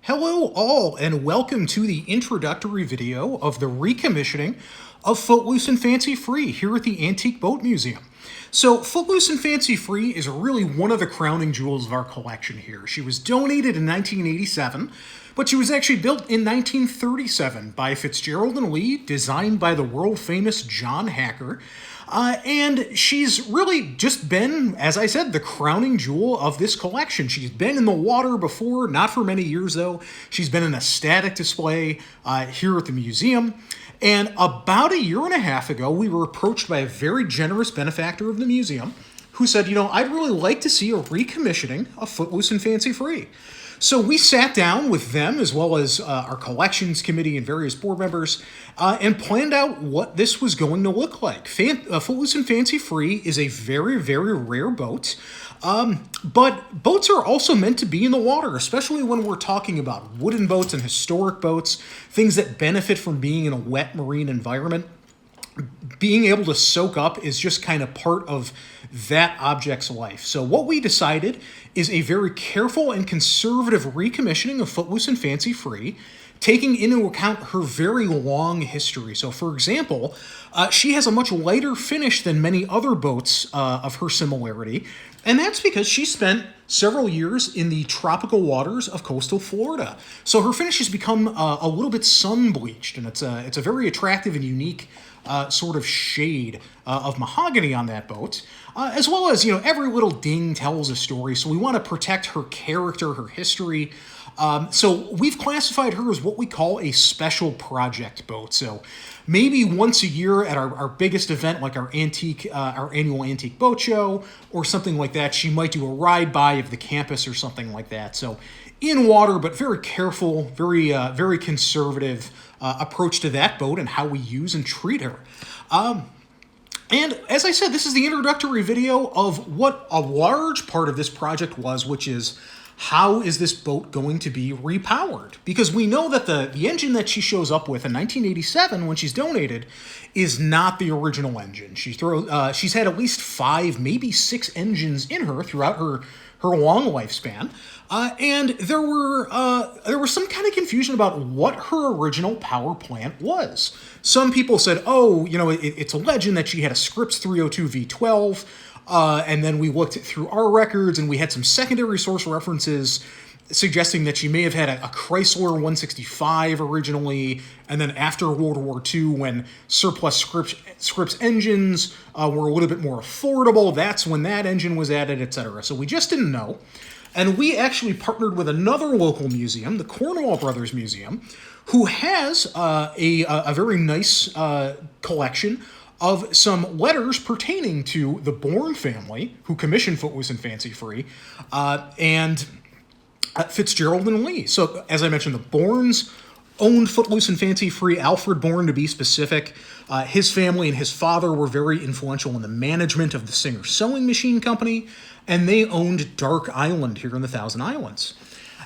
Hello all, and welcome to the introductory video of the recommissioning of Footloose and Fancy Free here at the Antique Boat Museum. So Footloose and Fancy Free is really one of the crowning jewels of our collection here. She was donated in 1987, but she was actually built in 1937 by Fitzgerald and Lee, designed by the world-famous John Hacker. And she's really just been, as I said, the crowning jewel of this collection. She's been in the water before, not for many years though. She's been in a static display here at the museum. And about a year and a half ago, we were approached by a very generous benefactor of the museum who said, I'd really like to see a recommissioning of Footloose and Fancy Free. So we sat down with them, as well as our collections committee and various board members, and planned out what this was going to look like. Footloose and Fancy Free is a very, very rare boat, but boats are also meant to be in the water, especially when we're talking about wooden boats and historic boats, things that benefit from being in a wet marine environment. Being able to soak up is just kind of part of that object's life. So what we decided is a very careful and conservative recommissioning of Footloose and Fancy Free, taking into account her very long history. So for example, she has a much lighter finish than many other boats of her similarity, and that's because she spent several years in the tropical waters of coastal Florida. So her finish has become a little bit sun-bleached, and it's a very attractive and unique sort of shade of mahogany on that boat, as well as, every little ding tells a story, so we want to protect her character, her history. So we've classified her as what we call a special project boat. So maybe once a year at our biggest event, like our annual antique boat show or something like that, she might do a ride by of the campus or something like that. So in water, but very careful, very conservative approach to that boat and how we use and treat her. And as I said, this is the introductory video of what a large part of this project was, which is how is this boat going to be repowered? Because we know that the engine that she shows up with in 1987 when she's donated is not the original engine. She's had at least 5, maybe 6 engines in her throughout her long lifespan. And there was some kind of confusion about what her original power plant was. Some people said, it's a legend that she had a Scripps 302 V12, and then we looked through our records and we had some secondary source references suggesting that she may have had a Chrysler 165 originally, and then after World War II, when surplus Scripps engines were a little bit more affordable, that's when that engine was added, etc. So we just didn't know. And we actually partnered with another local museum, the Cornwall Brothers Museum, who has a very nice collection of some letters pertaining to the Bourne family, who commissioned Footloose and Fancy Free, and Fitzgerald and Lee. So, as I mentioned, the Bournes owned Footloose and Fancy Free, Alfred Bourne to be specific. His family and his father were very influential in the management of the Singer Sewing Machine Company, and they owned Dark Island here in the Thousand Islands.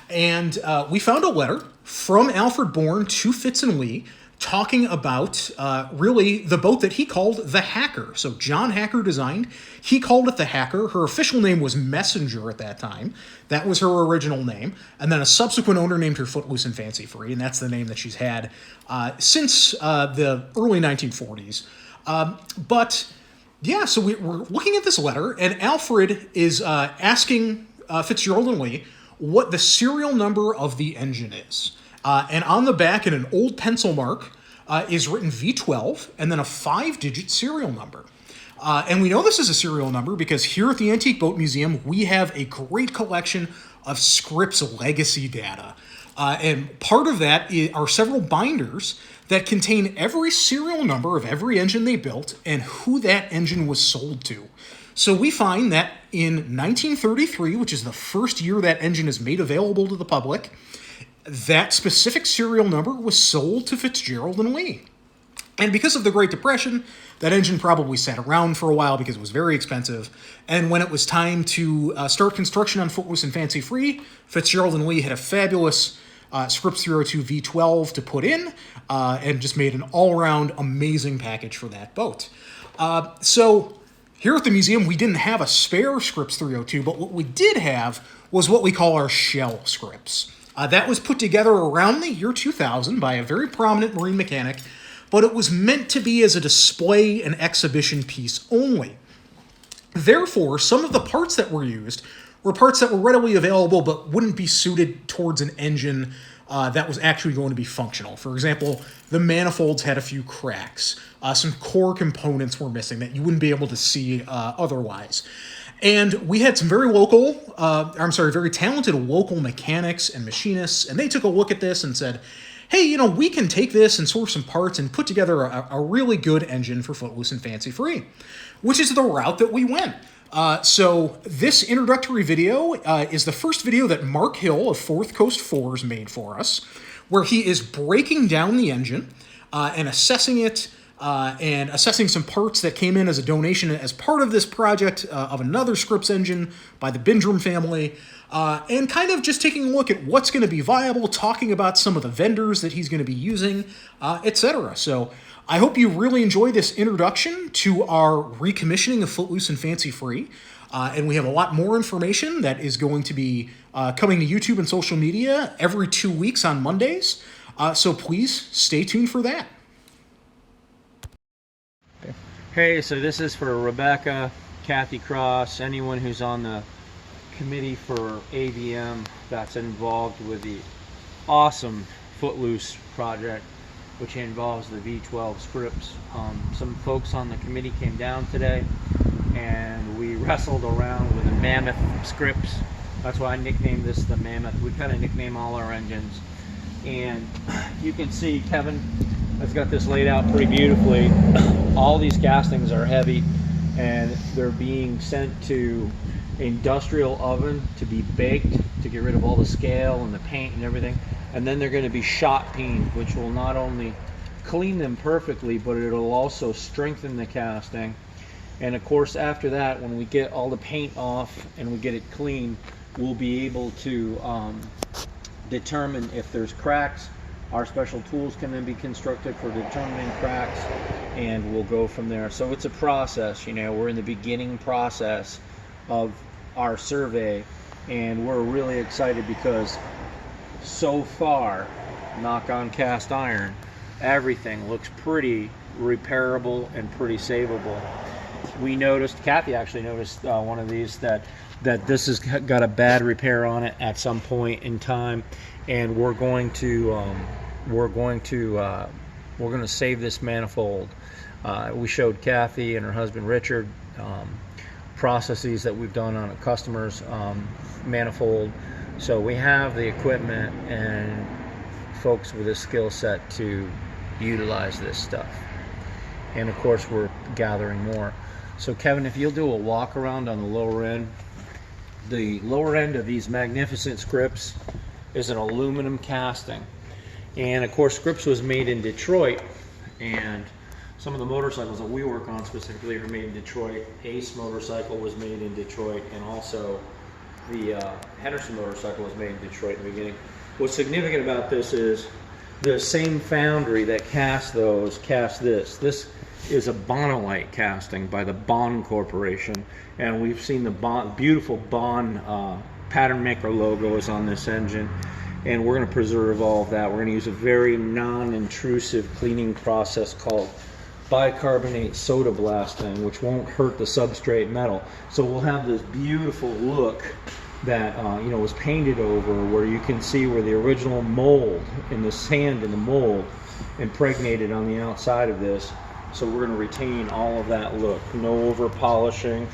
And we found a letter from Alfred Bourne to Fitz and Lee talking about really the boat that he called the Hacker. So John Hacker designed. He called it the Hacker. Her official name was Messenger at that time. That was her original name. And then a subsequent owner named her Footloose and Fancy Free, and that's the name that she's had since the early 1940s. So we're looking at this letter, and Alfred is asking Fitzgerald and Lee what the serial number of the engine is. And on the back, in an old pencil mark, is written V12, and then a 5-digit serial number. And we know this is a serial number because here at the Antique Boat Museum, we have a great collection of Scripps legacy data. And part of that are several binders that contain every serial number of every engine they built and who that engine was sold to. So we find that in 1933, which is the first year that engine is made available to the public, that specific serial number was sold to Fitzgerald and Lee. And because of the Great Depression, that engine probably sat around for a while because it was very expensive. And when it was time to start construction on Footloose and Fancy Free, Fitzgerald and Lee had a fabulous Scripps 302 V12 to put in, and just made an all-around amazing package for that boat. So here at the museum, we didn't have a spare Scripps 302, but what we did have was what we call our shell Scripps. That was put together around the year 2000 by a very prominent marine mechanic, but it was meant to be as a display and exhibition piece only. Therefore, some of the parts that were used were parts that were readily available but wouldn't be suited towards an engine that was actually going to be functional. For example, the manifolds had a few cracks. Some core components were missing that you wouldn't be able to see otherwise. And we had some very very talented local mechanics and machinists, and they took a look at this and said, hey, we can take this and source some parts and put together a really good engine for Footloose and Fancy Free, which is the route that we went. So this introductory video is the first video that Mark Hill of Fourth Coast Fours made for us, where he is breaking down the engine and assessing it, and assessing some parts that came in as a donation as part of this project of another Scripps engine by the Bindrum family, and kind of just taking a look at what's going to be viable, talking about some of the vendors that he's going to be using, etc. So I hope you really enjoy this introduction to our recommissioning of Footloose and Fancy Free. And we have a lot more information that is going to be coming to YouTube and social media every 2 weeks on Mondays. So please stay tuned for that. Hey, so this is for Rebecca, Kathy Cross, anyone who's on the committee for ABM that's involved with the awesome Footloose project, which involves the V12 Scripps. Some folks on the committee came down today and we wrestled around with a Mammoth Scripps. That's why I nicknamed this the Mammoth. We kind of nickname all our engines. And you can see Kevin has got this laid out pretty beautifully. All these castings are heavy and they're being sent to industrial oven to be baked to get rid of all the scale and the paint and everything, and then they're going to be shot peened, which will not only clean them perfectly, but it'll also strengthen the casting. And of course, after that, when we get all the paint off and we get it clean, we'll be able to determine if there's cracks. Our special tools can then be constructed for determining cracks, and we'll go from there. So it's a process, we're in the beginning process of our survey, and we're really excited because so far, knock on cast iron, everything looks pretty repairable and pretty savable. We noticed, Kathy actually noticed one of these that this has got a bad repair on it at some point in time, and we're going to save this manifold. We showed Kathy and her husband Richard processes that we've done on a customer's manifold. So we have the equipment and folks with a skill set to utilize this stuff. And of course, we're gathering more. So Kevin, if you'll do a walk around on the lower end. The lower end of these magnificent Scripps is an aluminum casting. And of course, Scripps was made in Detroit, and some of the motorcycles that we work on specifically are made in Detroit. Ace motorcycle was made in Detroit, and also the Henderson motorcycle was made in Detroit in the beginning. What's significant about this is the same foundry that cast those cast this. This is a Bonolite casting by the Bond Corporation, and we've seen the beautiful Bond pattern maker logos on this engine, and we're going to preserve all of that. We're going to use a very non-intrusive cleaning process called bicarbonate soda blasting, which won't hurt the substrate metal. So we'll have this beautiful look that was painted over, where you can see where the original mold and the sand in the mold impregnated on the outside of this. So we're going to retain all of that look, no over polishing,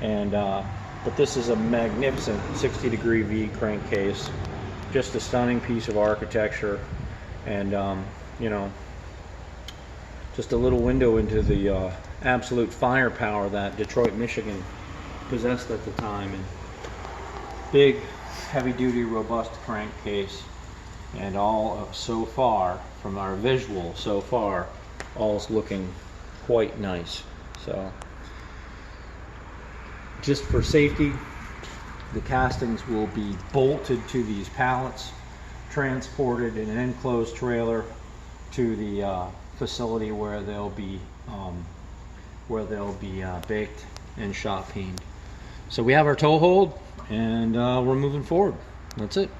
and but this is a magnificent 60-degree V crankcase, just a stunning piece of architecture, and just a little window into the absolute firepower that Detroit, Michigan possessed at the time. And big, heavy-duty, robust crankcase, and all so far from our visual so far, all's looking quite nice. So just for safety, the castings will be bolted to these pallets, transported in an enclosed trailer to the facility where they'll be baked and shot peened. So we have our toe hold, and we're moving forward. That's it.